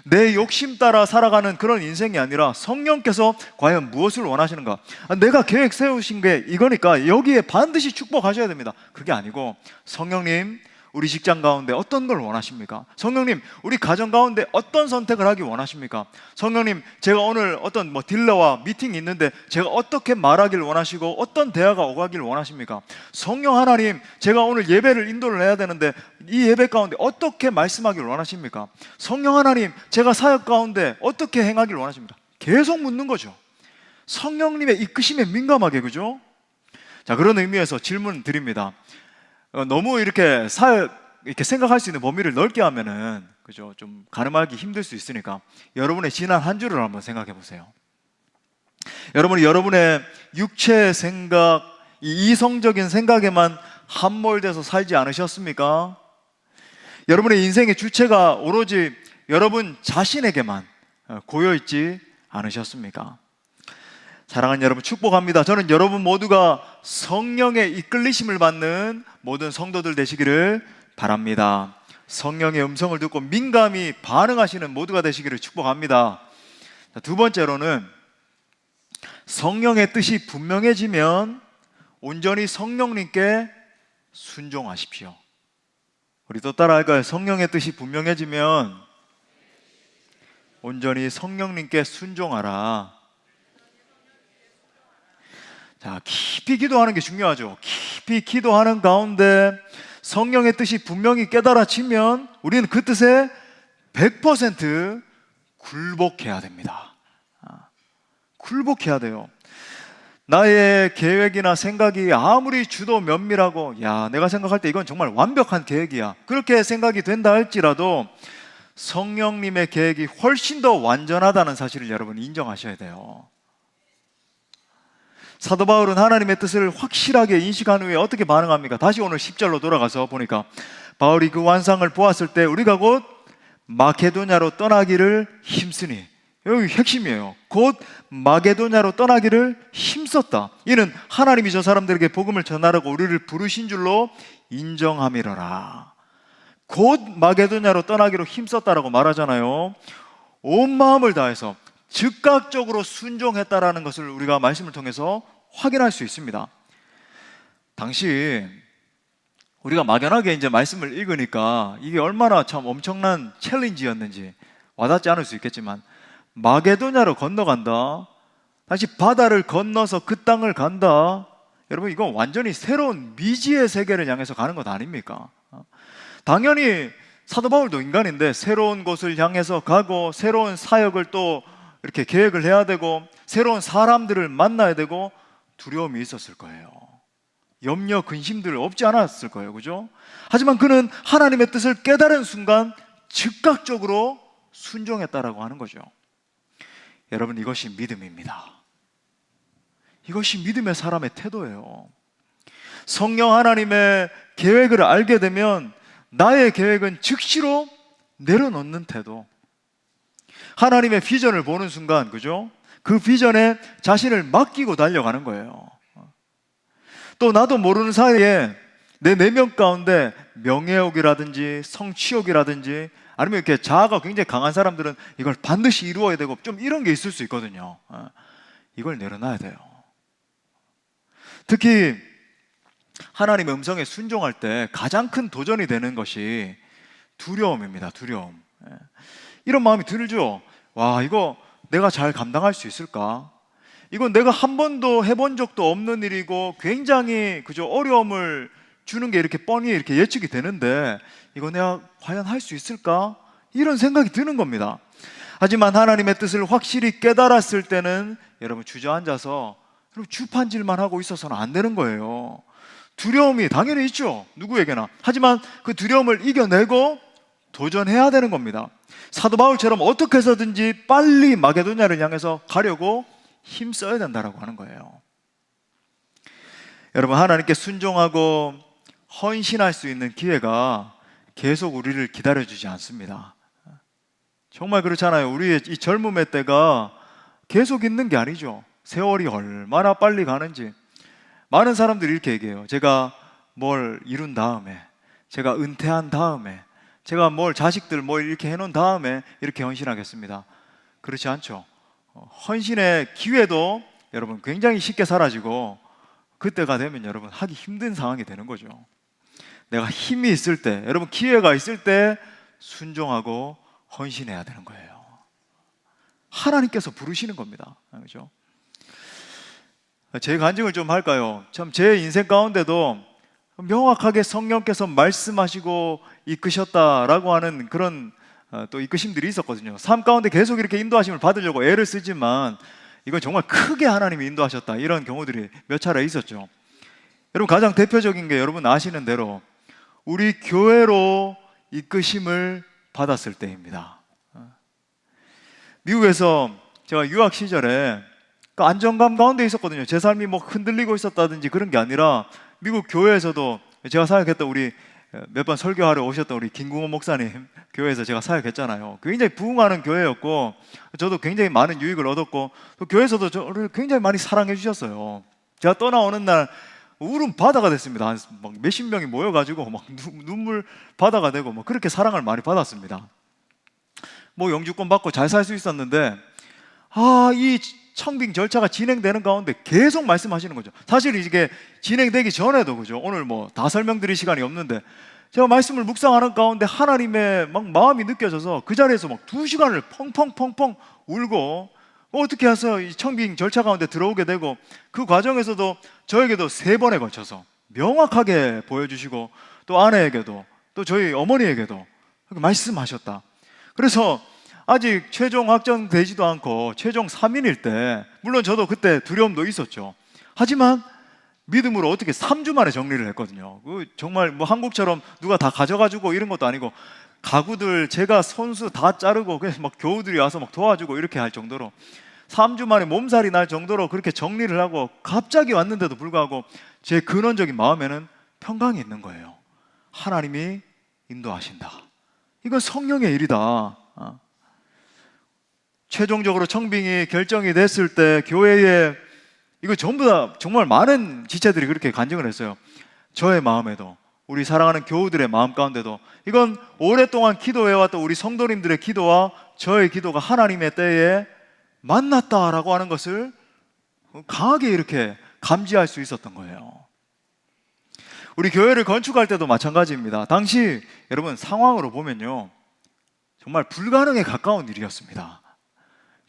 내 욕심 따라 살아가는 그런 인생이 아니라 성령께서 과연 무엇을 원하시는가? 내가 계획 세우신 게 이거니까 여기에 반드시 축복하셔야 됩니다. 그게 아니고, 성령님, 우리 직장 가운데 어떤 걸 원하십니까? 성령님, 우리 가정 가운데 어떤 선택을 하기 원하십니까? 성령님, 제가 오늘 어떤 딜러와 미팅이 있는데 제가 어떻게 말하길 원하시고 어떤 대화가 오가길 원하십니까? 성령 하나님, 제가 오늘 예배를 인도를 해야 되는데 이 예배 가운데 어떻게 말씀하길 원하십니까? 성령 하나님, 제가 사역 가운데 어떻게 행하길 원하십니까? 계속 묻는 거죠. 성령님의 이끄심에 민감하게, 그죠? 자, 그런 의미에서 질문 드립니다. 너무 이렇게 이렇게 생각할 수 있는 범위를 넓게 하면은, 그죠, 좀 가늠하기 힘들 수 있으니까 여러분의 지난 한 주를 한번 생각해 보세요. 여러분이 여러분의 육체의 생각, 이 이성적인 생각에만 함몰돼서 살지 않으셨습니까? 여러분의 인생의 주체가 오로지 여러분 자신에게만 고여있지 않으셨습니까? 사랑하는 여러분, 축복합니다. 저는 여러분 모두가 성령의 이끌리심을 받는 모든 성도들 되시기를 바랍니다. 성령의 음성을 듣고 민감히 반응하시는 모두가 되시기를 축복합니다. 두 번째로는, 성령의 뜻이 분명해지면 온전히 성령님께 순종하십시오. 우리 또 따라할까요? 성령의 뜻이 분명해지면 온전히 성령님께 순종하라. 자, 깊이 기도하는 게 중요하죠. 깊이 기도하는 가운데 성령의 뜻이 분명히 깨달아지면 우리는 그 뜻에 100% 굴복해야 됩니다. 굴복해야 돼요. 나의 계획이나 생각이 아무리 주도 면밀하고, 내가 생각할 때 이건 정말 완벽한 계획이야, 그렇게 생각이 된다 할지라도 성령님의 계획이 훨씬 더 완전하다는 사실을 여러분 인정하셔야 돼요. 사도 바울은 하나님의 뜻을 확실하게 인식한 후에 어떻게 반응합니까? 다시 오늘 10절로 돌아가서 보니까, 바울이 그 환상을 보았을 때 우리가 곧 마케도냐로 떠나기를 힘쓰니, 여기 핵심이에요. 곧 마게도냐로 떠나기를 힘썼다. 이는 하나님이 저 사람들에게 복음을 전하라고 우리를 부르신 줄로 인정함이로라. 곧 마게도냐로 떠나기로 힘썼다라고 말하잖아요. 온 마음을 다해서 즉각적으로 순종했다라는 것을 우리가 말씀을 통해서 확인할 수 있습니다. 당시 우리가 막연하게 이제 말씀을 읽으니까 이게 얼마나 참 엄청난 챌린지였는지 와닿지 않을 수 있겠지만, 마게도냐로 건너간다, 다시 바다를 건너서 그 땅을 간다. 여러분, 이건 완전히 새로운 미지의 세계를 향해서 가는 것 아닙니까? 당연히 사도 바울도 인간인데 새로운 곳을 향해서 가고, 새로운 사역을 또 이렇게 계획을 해야 되고, 새로운 사람들을 만나야 되고, 두려움이 있었을 거예요. 염려, 근심들 없지 않았을 거예요, 그죠? 하지만 그는 하나님의 뜻을 깨달은 순간 즉각적으로 순종했다라고 하는 거죠. 여러분, 이것이 믿음입니다. 이것이 믿음의 사람의 태도예요. 성령 하나님의 계획을 알게 되면 나의 계획은 즉시로 내려놓는 태도. 하나님의 비전을 보는 순간, 그죠? 그 비전에 자신을 맡기고 달려가는 거예요. 또 나도 모르는 사이에 내 내면 가운데 명예욕이라든지 성취욕이라든지, 아니면 이렇게 자아가 굉장히 강한 사람들은 이걸 반드시 이루어야 되고 좀 이런 게 있을 수 있거든요. 이걸 내려놔야 돼요. 특히 하나님의 음성에 순종할 때 가장 큰 도전이 되는 것이 두려움입니다. 두려움. 이런 마음이 들죠. 이거 내가 잘 감당할 수 있을까? 이건 내가 한 번도 해본 적도 없는 일이고 굉장히, 그죠, 어려움을 주는 게 이렇게 뻔히 이렇게 예측이 되는데 이거 내가 과연 할 수 있을까? 이런 생각이 드는 겁니다. 하지만 하나님의 뜻을 확실히 깨달았을 때는 여러분 주저앉아서 주판질만 하고 있어서는 안 되는 거예요. 두려움이 당연히 있죠, 누구에게나. 하지만 그 두려움을 이겨내고 도전해야 되는 겁니다. 사도 바울처럼 어떻게 해서든지 빨리 마게도냐를 향해서 가려고 힘써야 된다라고 하는 거예요. 여러분, 하나님께 순종하고 헌신할 수 있는 기회가 계속 우리를 기다려주지 않습니다. 정말 그렇잖아요. 우리의 이 젊음의 때가 계속 있는 게 아니죠. 세월이 얼마나 빨리 가는지. 많은 사람들이 이렇게 얘기해요. 제가 뭘 이룬 다음에, 제가 은퇴한 다음에, 제가 자식들 이렇게 해놓은 다음에 이렇게 헌신하겠습니다. 그렇지 않죠. 헌신의 기회도 여러분 굉장히 쉽게 사라지고, 그때가 되면 여러분 하기 힘든 상황이 되는 거죠. 내가 힘이 있을 때, 여러분 기회가 있을 때 순종하고 헌신해야 되는 거예요. 하나님께서 부르시는 겁니다. 그렇죠? 제 간증을 좀 할까요? 참 제 인생 가운데도 명확하게 성령께서 말씀하시고 이끄셨다라고 하는 그런 또 이끄심들이 있었거든요. 삶 가운데 계속 이렇게 인도하심을 받으려고 애를 쓰지만 이건 정말 크게 하나님이 인도하셨다, 이런 경우들이 몇 차례 있었죠. 여러분 가장 대표적인 게 여러분 아시는 대로 우리 교회로 이끄심을 받았을 때입니다. 미국에서 제가 유학 시절에 그 안정감 가운데 있었거든요. 제 삶이 흔들리고 있었다든지 그런 게 아니라 미국 교회에서도 제가 사역했던 우리 몇 번 설교하러 오셨던 우리 김궁호 목사님 교회에서 제가 사역했잖아요. 굉장히 부흥하는 교회였고 저도 굉장히 많은 유익을 얻었고 또 교회에서도 저를 굉장히 많이 사랑해 주셨어요. 제가 떠나오는 날 울음 바다가 됐습니다. 한 몇십 명이 모여가지고 눈물 바다가 되고 그렇게 사랑을 많이 받았습니다. 영주권 받고 잘 살 수 있었는데 이 청빙 절차가 진행되는 가운데 계속 말씀하시는 거죠. 사실 이게 진행되기 전에도, 그죠? 오늘 다 설명드릴 시간이 없는데 제가 말씀을 묵상하는 가운데 하나님의 마음이 느껴져서 그 자리에서 2시간을 펑펑펑펑 울고 어떻게 해서 이 청빙 절차 가운데 들어오게 되고, 그 과정에서도 저에게도 3번에 걸쳐서 명확하게 보여주시고 또 아내에게도 또 저희 어머니에게도 말씀하셨다. 그래서 아직 최종 확정되지도 않고 최종 3인일 때 물론 저도 그때 두려움도 있었죠. 하지만 믿음으로 어떻게 3주 만에 정리를 했거든요. 정말 한국처럼 누가 다 가져가지고 이런 것도 아니고 가구들 제가 손수 다 자르고 그래서 교우들이 와서 도와주고 이렇게 할 정도로 3주 만에 몸살이 날 정도로 그렇게 정리를 하고 갑자기 왔는데도 불구하고 제 근원적인 마음에는 평강이 있는 거예요. 하나님이 인도하신다. 이건 성령의 일이다. 최종적으로 청빙이 결정이 됐을 때 교회에 이거 전부 다 정말 많은 지체들이 그렇게 간증을 했어요. 저의 마음에도, 우리 사랑하는 교우들의 마음 가운데도 이건 오랫동안 기도해왔던 우리 성도님들의 기도와 저의 기도가 하나님의 때에 만났다라고 하는 것을 강하게 이렇게 감지할 수 있었던 거예요. 우리 교회를 건축할 때도 마찬가지입니다. 당시 여러분 상황으로 보면요 정말 불가능에 가까운 일이었습니다.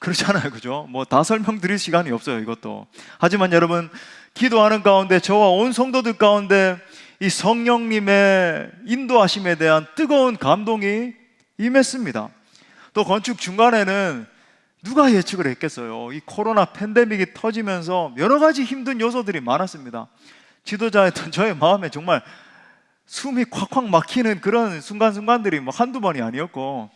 그렇잖아요, 그죠? 다 설명드릴 시간이 없어요, 이것도. 하지만 여러분, 기도하는 가운데 저와 온 성도들 가운데 이 성령님의 인도하심에 대한 뜨거운 감동이 임했습니다. 또 건축 중간에는 누가 예측을 했겠어요? 이 코로나 팬데믹이 터지면서 여러 가지 힘든 요소들이 많았습니다. 지도자였던 저의 마음에 정말 숨이 콱콱 막히는 그런 순간순간들이 한두 번이 아니었고,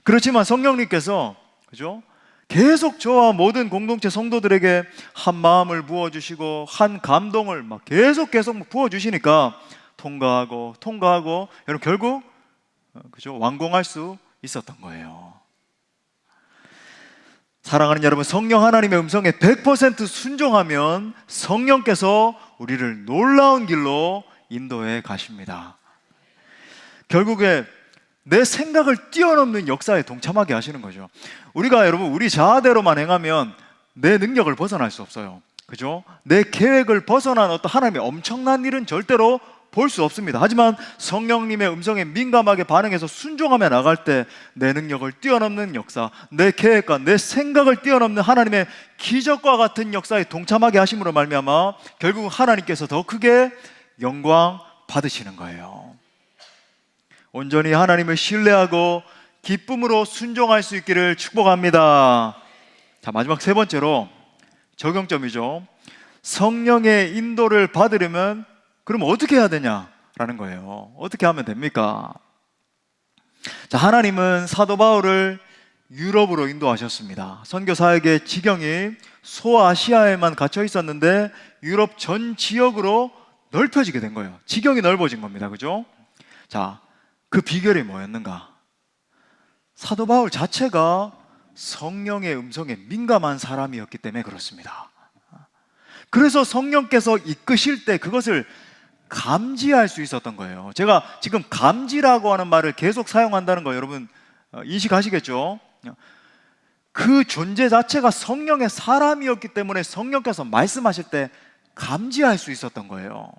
그렇지만 성령님께서, 그죠? 계속 저와 모든 공동체 성도들에게 한 마음을 부어주시고 한 감동을 계속 부어주시니까 통과하고 여러분 결국 그죠? 완공할 수 있었던 거예요. 사랑하는 여러분, 성령 하나님의 음성에 100% 순종하면 성령께서 우리를 놀라운 길로 인도해 가십니다. 결국에 내 생각을 뛰어넘는 역사에 동참하게 하시는 거죠. 우리가 여러분 우리 자아대로만 행하면 내 능력을 벗어날 수 없어요. 그죠? 내 계획을 벗어난 어떤 하나님의 엄청난 일은 절대로 볼 수 없습니다. 하지만 성령님의 음성에 민감하게 반응해서 순종하며 나갈 때 내 능력을 뛰어넘는 역사, 내 계획과 내 생각을 뛰어넘는 하나님의 기적과 같은 역사에 동참하게 하심으로 말미암아 결국 하나님께서 더 크게 영광 받으시는 거예요. 온전히 하나님을 신뢰하고 기쁨으로 순종할 수 있기를 축복합니다. 자, 마지막 3번째로 적용점이죠. 성령의 인도를 받으려면 그럼 어떻게 해야 되냐라는 거예요. 어떻게 하면 됩니까? 자, 하나님은 사도 바울을 유럽으로 인도하셨습니다. 선교 사역의 지경이 소아시아에만 갇혀 있었는데 유럽 전 지역으로 넓혀지게 된 거예요. 지경이 넓어진 겁니다. 그죠? 자, 그 비결이 뭐였는가? 사도 바울 자체가 성령의 음성에 민감한 사람이었기 때문에 그렇습니다. 그래서 성령께서 이끄실 때 그것을 감지할 수 있었던 거예요. 제가 지금 감지라고 하는 말을 계속 사용한다는 거 여러분 인식하시겠죠? 그 존재 자체가 성령의 사람이었기 때문에 성령께서 말씀하실 때 감지할 수 있었던 거예요.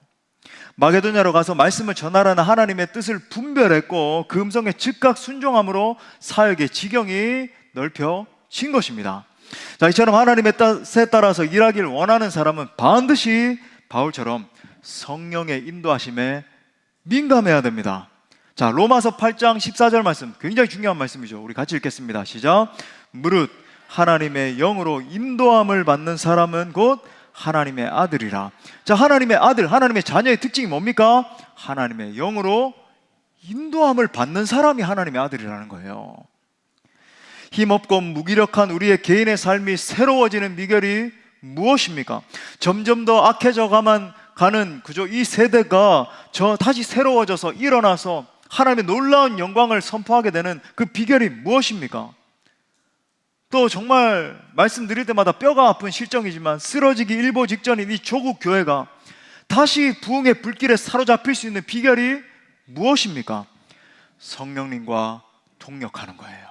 마게도냐로 가서 말씀을 전하라는 하나님의 뜻을 분별했고 그 음성에 즉각 순종함으로 사역의 지경이 넓혀진 것입니다. 자, 이처럼 하나님의 뜻에 따라서 일하기를 원하는 사람은 반드시 바울처럼 성령의 인도하심에 민감해야 됩니다. 자, 로마서 8장 14절 말씀, 굉장히 중요한 말씀이죠. 우리 같이 읽겠습니다. 시작. 무릇 하나님의 영으로 인도함을 받는 사람은 곧 하나님의 아들이라. 자, 하나님의 아들, 하나님의 자녀의 특징이 뭡니까? 하나님의 영으로 인도함을 받는 사람이 하나님의 아들이라는 거예요. 힘없고 무기력한 우리의 개인의 삶이 새로워지는 비결이 무엇입니까? 점점 더 악해져 가는 그죠? 이 세대가 다시 새로워져서 일어나서 하나님의 놀라운 영광을 선포하게 되는 그 비결이 무엇입니까? 또 정말 말씀드릴 때마다 뼈가 아픈 실정이지만 쓰러지기 일보 직전인 이 조국 교회가 다시 부흥의 불길에 사로잡힐 수 있는 비결이 무엇입니까? 성령님과 동력하는 거예요.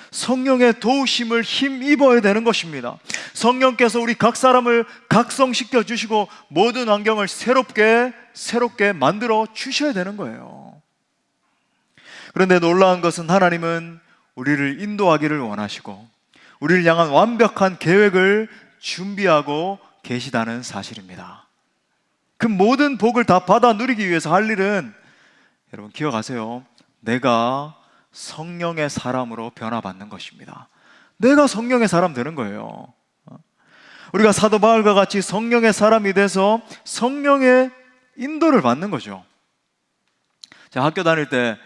성령의 도우심을 힘입어야 되는 것입니다. 성령께서 우리 각 사람을 각성시켜 주시고 모든 환경을 새롭게 만들어 주셔야 되는 거예요. 그런데 놀라운 것은 하나님은 우리를 인도하기를 원하시고 우리를 향한 완벽한 계획을 준비하고 계시다는 사실입니다. 그 모든 복을 다 받아 누리기 위해서 할 일은 여러분 기억하세요. 내가 성령의 사람으로 변화받는 것입니다. 내가 성령의 사람 되는 거예요. 우리가 사도 바울과 같이 성령의 사람이 돼서 성령의 인도를 받는 거죠. 제가 학교 다닐 때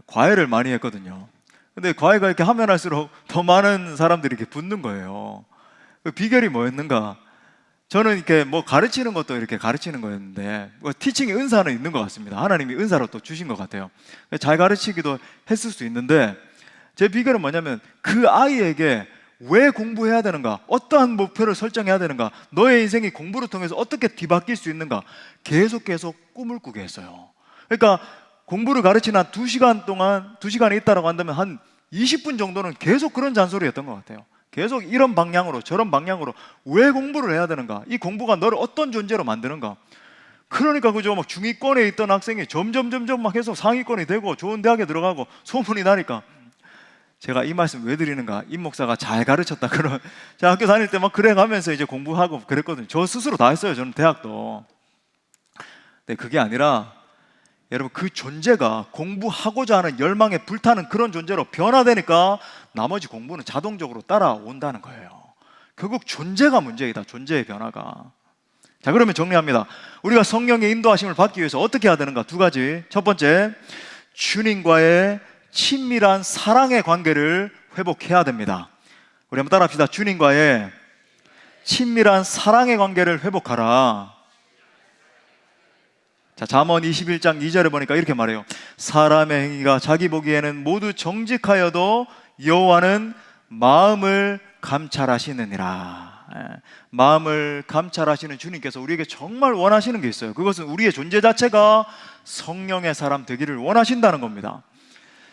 과외를 많이 했거든요. 근데 과외가 이렇게 하면 할수록 더 많은 사람들이 이렇게 붙는 거예요. 그 비결이 뭐였는가? 저는 이렇게 뭐 가르치는 것도 이렇게 가르치는 거였는데 티칭의 은사는 있는 것 같습니다. 하나님이 은사로 또 주신 것 같아요. 잘 가르치기도 했을 수 있는데 제 비결은 뭐냐면 그 아이에게 왜 공부해야 되는가? 어떠한 목표를 설정해야 되는가? 너의 인생이 공부를 통해서 어떻게 뒤바뀔 수 있는가? 계속 꿈을 꾸게 했어요. 그러니까 공부를 가르치는 한 2시간 동안 2시간이 있다라고 한다면 한 20분 정도는 계속 그런 잔소리였던 것 같아요. 계속 이런 방향으로 저런 방향으로 왜 공부를 해야 되는가? 이 공부가 너를 어떤 존재로 만드는가? 그러니까 그죠? 막 중위권에 있던 학생이 점점 막 계속 상위권이 되고 좋은 대학에 들어가고 소문이 나니까 제가 이 말씀 왜 드리는가? 임 목사가 잘 가르쳤다. 그런 제가 학교 다닐 때 막 그래 가면서 이제 공부하고 그랬거든요. 저 스스로 다 했어요. 저는 대학도. 근데 그게 아니라 여러분 그 존재가 공부하고자 하는 열망에 불타는 그런 존재로 변화되니까 나머지 공부는 자동적으로 따라온다는 거예요. 결국 존재가 문제이다. 존재의 변화가. 자, 그러면 정리합니다. 우리가 성령의 인도하심을 받기 위해서 어떻게 해야 되는가? 2가지. 첫 번째, 주님과의 친밀한 사랑의 관계를 회복해야 됩니다. 우리 한번 따라합시다. 주님과의 친밀한 사랑의 관계를 회복하라. 자, 잠언 21장 2절에 보니까 이렇게 말해요. 사람의 행위가 자기 보기에는 모두 정직하여도 여호와는 마음을 감찰하시느니라. 마음을 감찰하시는 주님께서 우리에게 정말 원하시는 게 있어요. 그것은 우리의 존재 자체가 성령의 사람 되기를 원하신다는 겁니다.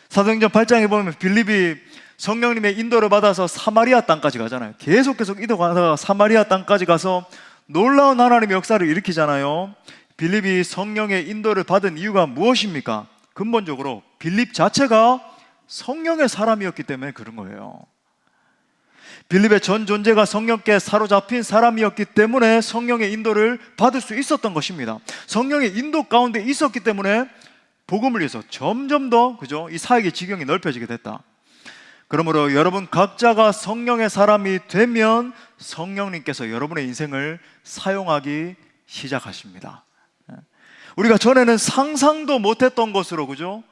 사도행전 8장에 보면 빌립이 성령님의 인도를 받아서 사마리아 땅까지 가잖아요. 계속 이동하다가 사마리아 땅까지 가서 놀라운 하나님의 역사를 일으키잖아요. 빌립이 성령의 인도를 받은 이유가 무엇입니까? 근본적으로 빌립 자체가 성령의 사람이었기 때문에 그런 거예요. 빌립의 전 존재가 성령께 사로잡힌 사람이었기 때문에 성령의 인도를 받을 수 있었던 것입니다. 성령의 인도 가운데 있었기 때문에 복음을 위해서 점점 더 그죠? 이 사역의 지경이 넓혀지게 됐다. 그러므로 여러분 각자가 성령의 사람이 되면 성령님께서 여러분의 인생을 사용하기 시작하십니다. 우리가 전에는 상상도 못했던 것으로 그죠?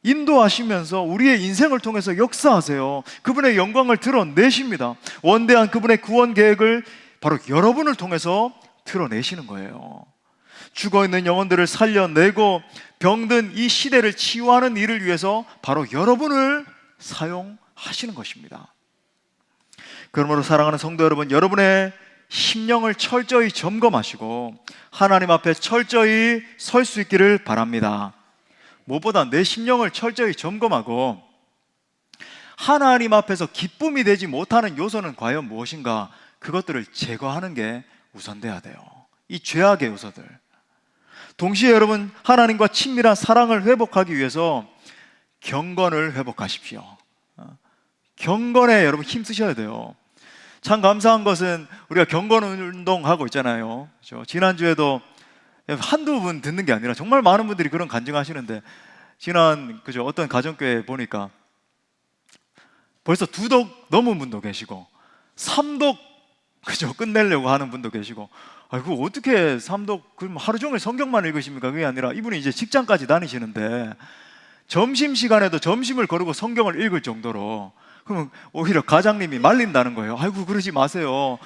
인도하시면서 우리의 인생을 통해서 역사하세요. 그분의 영광을 드러내십니다. 원대한 그분의 구원 계획을 바로 여러분을 통해서 드러내시는 거예요. 죽어있는 영혼들을 살려내고 병든 이 시대를 치유하는 일을 위해서 바로 여러분을 사용하시는 것입니다. 그러므로 사랑하는 성도 여러분, 여러분의 심령을 철저히 점검하시고 하나님 앞에 철저히 설 수 있기를 바랍니다. 무엇보다 내 심령을 철저히 점검하고 하나님 앞에서 기쁨이 되지 못하는 요소는 과연 무엇인가, 그것들을 제거하는 게 우선돼야 돼요. 이 죄악의 요소들. 동시에 여러분, 하나님과 친밀한 사랑을 회복하기 위해서 경건을 회복하십시오. 경건에 여러분 힘쓰셔야 돼요. 참 감사한 것은 우리가 경건 운동하고 있잖아요. 그렇죠? 지난주에도 한두 분 듣는 게 아니라 정말 많은 분들이 그런 간증하시는데, 그죠? 어떤 가정교회 보니까 벌써 2독 넘은 분도 계시고 3독 그죠? 끝내려고 하는 분도 계시고, 아이고 어떻게 3독 그럼 하루 종일 성경만 읽으십니까? 그게 아니라 이분이 이제 직장까지 다니시는데 점심시간에도 점심을 거르고 성경을 읽을 정도로, 그러면 오히려 가장님이 말린다는 거예요. 아이고 그러지 마세요.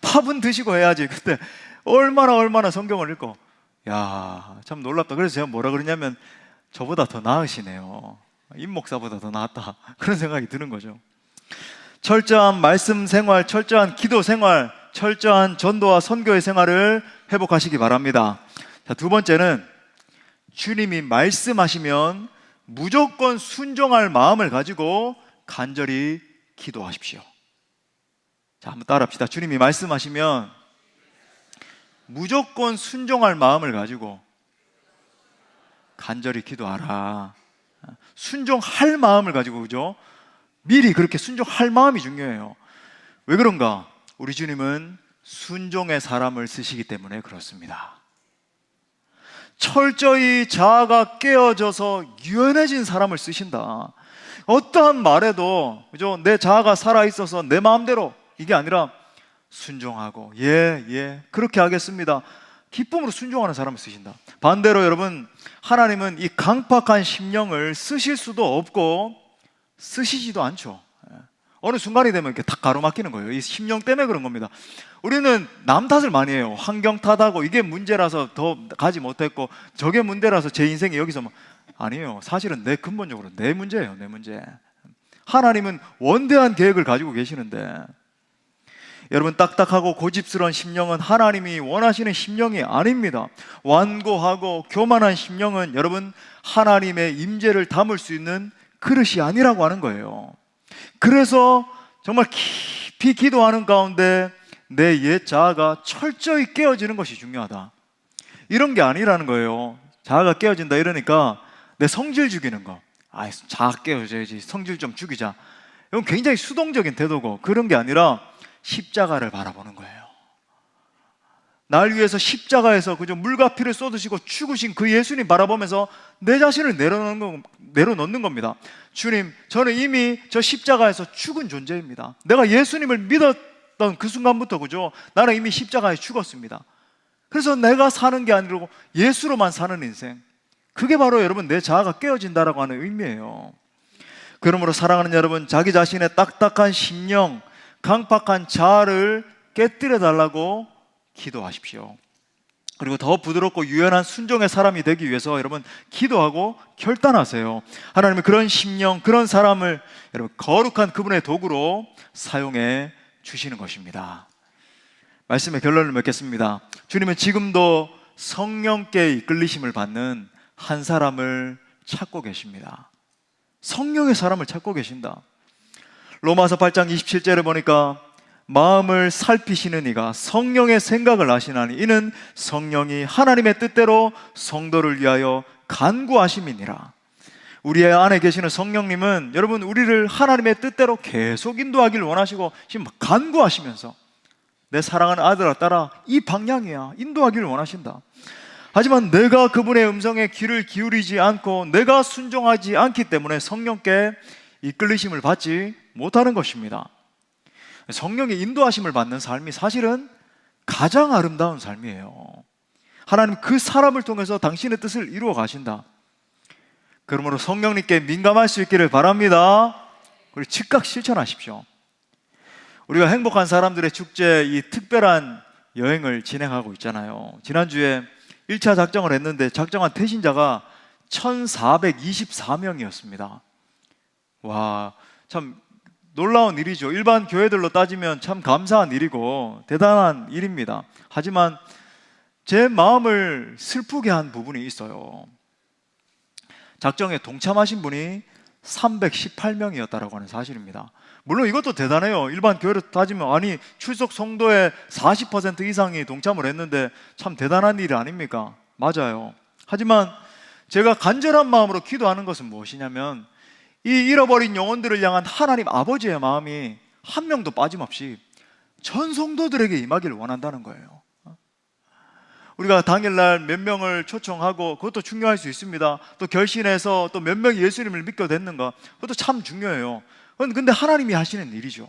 밥은 드시고 해야지. 근데 얼마나 성경을 읽고, 야, 참 놀랍다. 그래서 제가 뭐라 그러냐면 저보다 더 나으시네요. 임 목사보다 더 낫다. 그런 생각이 드는 거죠. 철저한 말씀 생활, 철저한 기도 생활, 철저한 전도와 선교의 생활을 회복하시기 바랍니다. 자, 두 번째는 주님이 말씀하시면 무조건 순종할 마음을 가지고 간절히 기도하십시오. 자, 한번 따라합시다. 주님이 말씀하시면 무조건 순종할 마음을 가지고 간절히 기도하라. 순종할 마음을 가지고, 그죠? 미리 그렇게 순종할 마음이 중요해요. 왜 그런가? 우리 주님은 순종의 사람을 쓰시기 때문에 그렇습니다. 철저히 자아가 깨어져서 유연해진 사람을 쓰신다. 어떠한 말에도, 그죠? 내 자아가 살아있어서 내 마음대로, 이게 아니라 순종하고 예 그렇게 하겠습니다, 기쁨으로 순종하는 사람을 쓰신다. 반대로 여러분, 하나님은 이 강팍한 심령을 쓰실 수도 없고 쓰시지도 않죠. 어느 순간이 되면 이렇게 탁 가로막히는 거예요. 이 심령 때문에 그런 겁니다. 우리는 남 탓을 많이 해요. 환경 탓하고 이게 문제라서 더 가지 못했고 저게 문제라서 제 인생이 여기서 아니에요. 사실은 근본적으로 내 문제예요. 내 문제. 하나님은 원대한 계획을 가지고 계시는데, 여러분, 딱딱하고 고집스러운 심령은 하나님이 원하시는 심령이 아닙니다. 완고하고 교만한 심령은 여러분, 하나님의 임재를 담을 수 있는 그릇이 아니라고 하는 거예요. 그래서 정말 깊이 기도하는 가운데 내 옛 자아가 철저히 깨어지는 것이 중요하다. 이런 게 아니라는 거예요. 자아가 깨어진다 이러니까 내 성질 죽이는 거, 자아 깨어져야지, 성질 좀 죽이자, 이건 굉장히 수동적인 태도고, 그런 게 아니라 십자가를 바라보는 거예요. 날 위해서 십자가에서 그저 물과 피를 쏟으시고 죽으신 그 예수님 바라보면서 내 자신을 내려놓는 겁니다. 주님, 저는 이미 저 십자가에서 죽은 존재입니다. 내가 예수님을 믿었던 그 순간부터, 그죠? 나는 이미 십자가에 죽었습니다. 그래서 내가 사는 게 아니고 예수로만 사는 인생, 그게 바로 여러분 내 자아가 깨어진다라고 하는 의미예요. 그러므로 사랑하는 여러분, 자기 자신의 딱딱한 심령, 강팍한 자아를 깨뜨려 달라고 기도하십시오. 그리고 더 부드럽고 유연한 순종의 사람이 되기 위해서 여러분 기도하고 결단하세요. 하나님은 그런 심령, 그런 사람을 여러분 거룩한 그분의 도구로 사용해 주시는 것입니다. 말씀의 결론을 맺겠습니다. 주님은 지금도 성령께 이끌리심을 받는 한 사람을 찾고 계십니다. 성령의 사람을 찾고 계신다. 로마서 8장 27절에 보니까 마음을 살피시는 이가 성령의 생각을 아시나니 이는 성령이 하나님의 뜻대로 성도를 위하여 간구하심이니라. 우리의 안에 계시는 성령님은 여러분 우리를 하나님의 뜻대로 계속 인도하기를 원하시고 지금 간구하시면서 내 사랑하는 아들아 딸아 이 방향이야, 인도하기를 원하신다. 하지만 내가 그분의 음성에 귀를 기울이지 않고 내가 순종하지 않기 때문에 성령께 이끌리심을 받지 못하는 것입니다. 성령의 인도하심을 받는 삶이 사실은 가장 아름다운 삶이에요. 하나님 그 사람을 통해서 당신의 뜻을 이루어 가신다. 그러므로 성령님께 민감할 수 있기를 바랍니다. 그리고 즉각 실천하십시오. 우리가 행복한 사람들의 축제, 이 특별한 여행을 진행하고 있잖아요. 지난주에 1차 작정을 했는데 작정한 태신자가 1424명이었습니다. 와, 참 놀라운 일이죠. 일반 교회들로 따지면 참 감사한 일이고 대단한 일입니다. 하지만 제 마음을 슬프게 한 부분이 있어요. 작정에 동참하신 분이 318명이었다라고 하는 사실입니다. 물론 이것도 대단해요. 일반 교회로 따지면 아니 출석 성도의 40% 이상이 동참을 했는데 참 대단한 일 아닙니까? 맞아요. 하지만 제가 간절한 마음으로 기도하는 것은 무엇이냐면 이 잃어버린 영혼들을 향한 하나님 아버지의 마음이 한 명도 빠짐없이 전 성도들에게 임하기를 원한다는 거예요. 우리가 당일날 몇 명을 초청하고 그것도 중요할 수 있습니다. 또 결신해서 또 몇 명이 예수님을 믿게 됐는가, 그것도 참 중요해요. 근데 하나님이 하시는 일이죠.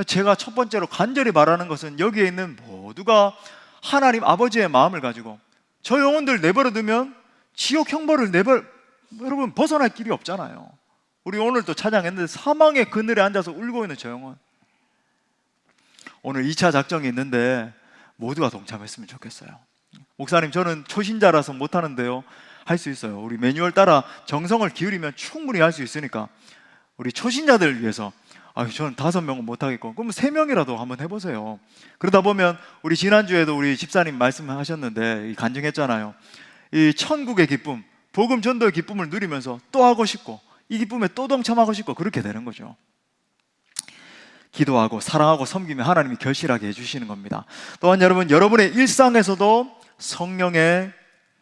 제가 첫 번째로 간절히 바라는 것은 여기에 있는 모두가 하나님 아버지의 마음을 가지고 저 영혼들 내버려 두면 지옥 형벌을 여러분 벗어날 길이 없잖아요. 우리 오늘 또 찬양했는데 사망의 그늘에 앉아서 울고 있는 저 영혼, 오늘 2차 작정이 있는데 모두가 동참했으면 좋겠어요. 목사님 저는 초신자라서 못하는데요, 할 수 있어요. 우리 매뉴얼 따라 정성을 기울이면 충분히 할 수 있으니까 우리 초신자들을 위해서 저는 5명은 못하겠고 그럼 3명이라도 한번 해보세요. 그러다 보면 우리 지난주에도 우리 집사님 말씀하셨는데 간증했잖아요. 이 천국의 기쁨, 복음 전도의 기쁨을 누리면서 또 하고 싶고 이 기쁨에 또 동참하고 싶고 그렇게 되는 거죠. 기도하고 사랑하고 섬기면 하나님이 결실하게 해주시는 겁니다. 또한 여러분, 여러분의 일상에서도 성령의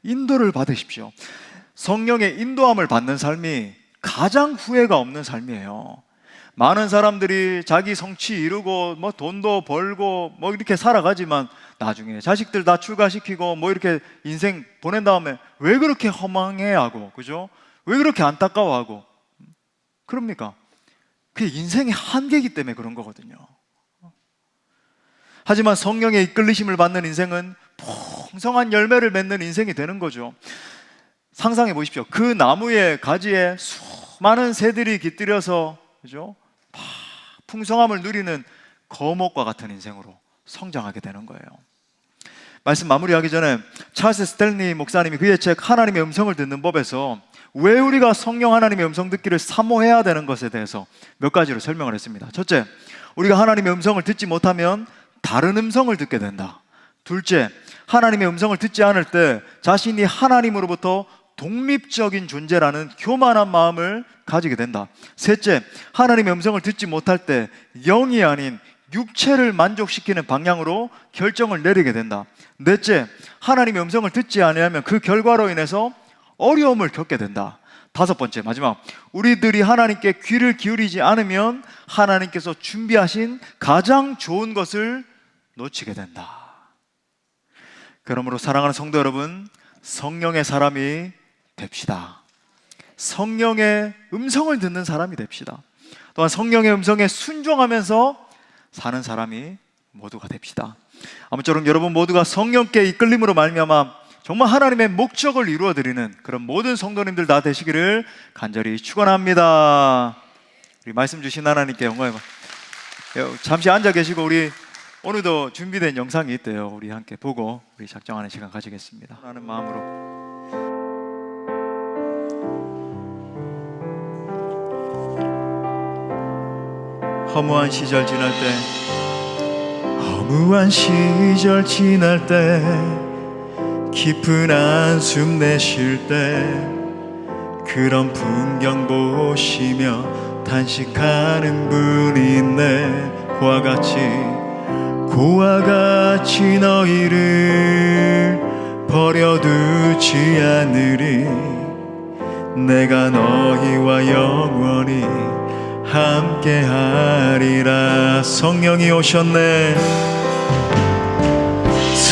인도를 받으십시오. 성령의 인도함을 받는 삶이 가장 후회가 없는 삶이에요. 많은 사람들이 자기 성취 이루고 뭐 돈도 벌고 뭐 이렇게 살아가지만 나중에 자식들 다 출가시키고 뭐 이렇게 인생 보낸 다음에 왜 그렇게 허망해하고, 그죠? 왜 그렇게 안타까워하고 그럽니까? 그게 인생의 한계이기 때문에 그런 거거든요. 하지만 성령의 이끌리심을 받는 인생은 풍성한 열매를 맺는 인생이 되는 거죠. 상상해 보십시오. 그 나무의 가지에 수많은 새들이 깃들여서, 그죠? 풍성함을 누리는 거목과 같은 인생으로 성장하게 되는 거예요. 말씀 마무리하기 전에 찰스 스탠리 목사님이 그의 책 하나님의 음성을 듣는 법에서 왜 우리가 성령 하나님의 음성 듣기를 사모해야 되는 것에 대해서 몇 가지로 설명을 했습니다. 첫째, 우리가 하나님의 음성을 듣지 못하면 다른 음성을 듣게 된다. 둘째, 하나님의 음성을 듣지 않을 때 자신이 하나님으로부터 독립적인 존재라는 교만한 마음을 가지게 된다. 셋째, 하나님의 음성을 듣지 못할 때 영이 아닌 육체를 만족시키는 방향으로 결정을 내리게 된다. 넷째, 하나님의 음성을 듣지 않으면 그 결과로 인해서 어려움을 겪게 된다. 다섯 번째, 마지막, 우리들이 하나님께 귀를 기울이지 않으면 하나님께서 준비하신 가장 좋은 것을 놓치게 된다. 그러므로 사랑하는 성도 여러분, 성령의 사람이 됩시다. 성령의 음성을 듣는 사람이 됩시다. 또한 성령의 음성에 순종하면서 사는 사람이 모두가 됩시다. 아무쪼록 여러분 모두가 성령께 이끌림으로 말미암아 정말 하나님의 목적을 이루어드리는 그런 모든 성도님들 다 되시기를 간절히 축원합니다. 우리 말씀 주신 하나님께 영광을. 잠시 앉아 계시고 우리 오늘도 준비된 영상이 있대요. 우리 함께 보고 우리 작정하는 시간 가지겠습니다. 하는 마음으로. 허무한 시절 지날 때 깊은 한숨 내쉴 때 그런 풍경 보시며 단식하는 분이 있네. 고와 같이 너희를 버려두지 않으리. 내가 너희와 영원히 함께하리라. 성령이 오셨네.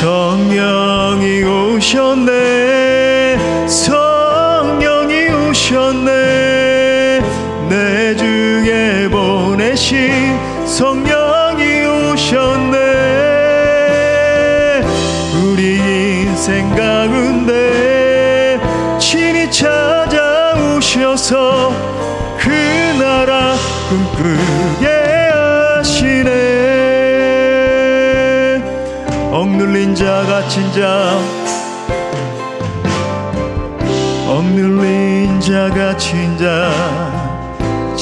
성령이 오셨네. 성령이 오셨네. 내 중에 보내신 성령이 오셨네. 우리 인생 가운데 친히 찾아오셔서 그 나라 꿈꾸게 하시네. 억눌린 자 갇힌 자, 억눌린 자 갇힌 자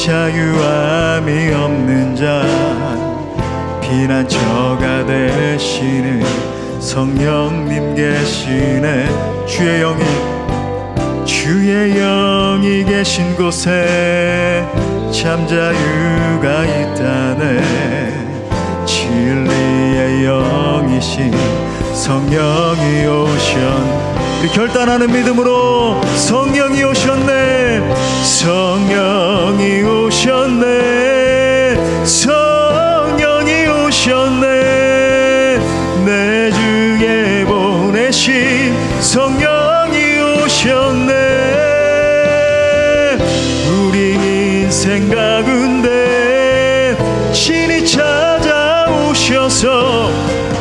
자유함이 없는 자 피난처가 되시는 성령님 계시네. 주의 영이 계신 곳에 참 자유가 있다네. 진리의 영이신 성령이 오셨네. 우리 결단하는 믿음으로 성령이 오셨네. 성령이 오셨네. 성령이 오셨네. 내 주에 보내신 성령이 오셨네. 우리 인생 가운데 친히 찾아오셔서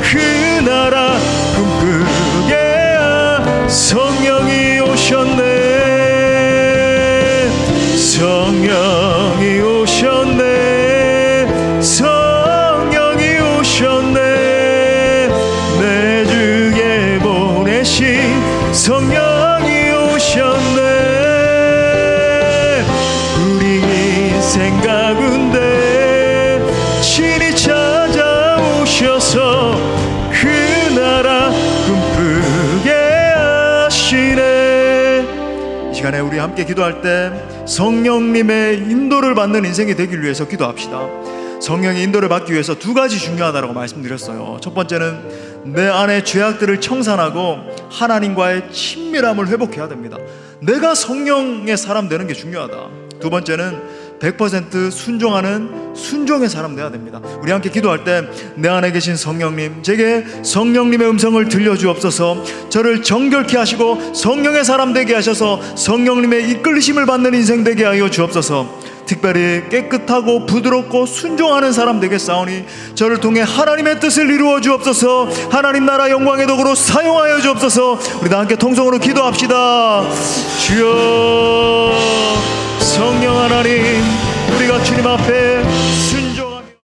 그 나라 꿈꾸게 성령이 오셨네. 성령이 오셨네. 성령이 오셨네. 내 주에 보내신 성령이 오셨네. 우리 인생 가운데 친히 찾아오셔서 그 나라 꿈꾸게 하시네. 이 시간에 우리 함께 기도할 때 성령님의 인도를 받는 인생이 되길 위해서 기도합시다. 성령의 인도를 받기 위해서 두 가지 중요하다고 말씀드렸어요. 첫 번째는 내 안의 죄악들을 청산하고 하나님과의 친밀함을 회복해야 됩니다. 내가 성령의 사람 되는 게 중요하다. 두 번째는 100% 순종하는 순종의 사람 되어야 됩니다. 우리 함께 기도할 때 내 안에 계신 성령님, 제게 성령님의 음성을 들려주옵소서. 저를 정결케 하시고 성령의 사람 되게 하셔서 성령님의 이끌리심을 받는 인생 되게 하여 주옵소서. 특별히 깨끗하고 부드럽고 순종하는 사람 되겠사오니 저를 통해 하나님의 뜻을 이루어 주옵소서. 하나님 나라 영광의 도구로 사용하여 주옵소서. 우리 다 함께 통성으로 기도합시다. 주여, 성령 하나님, 우리가 주님 앞에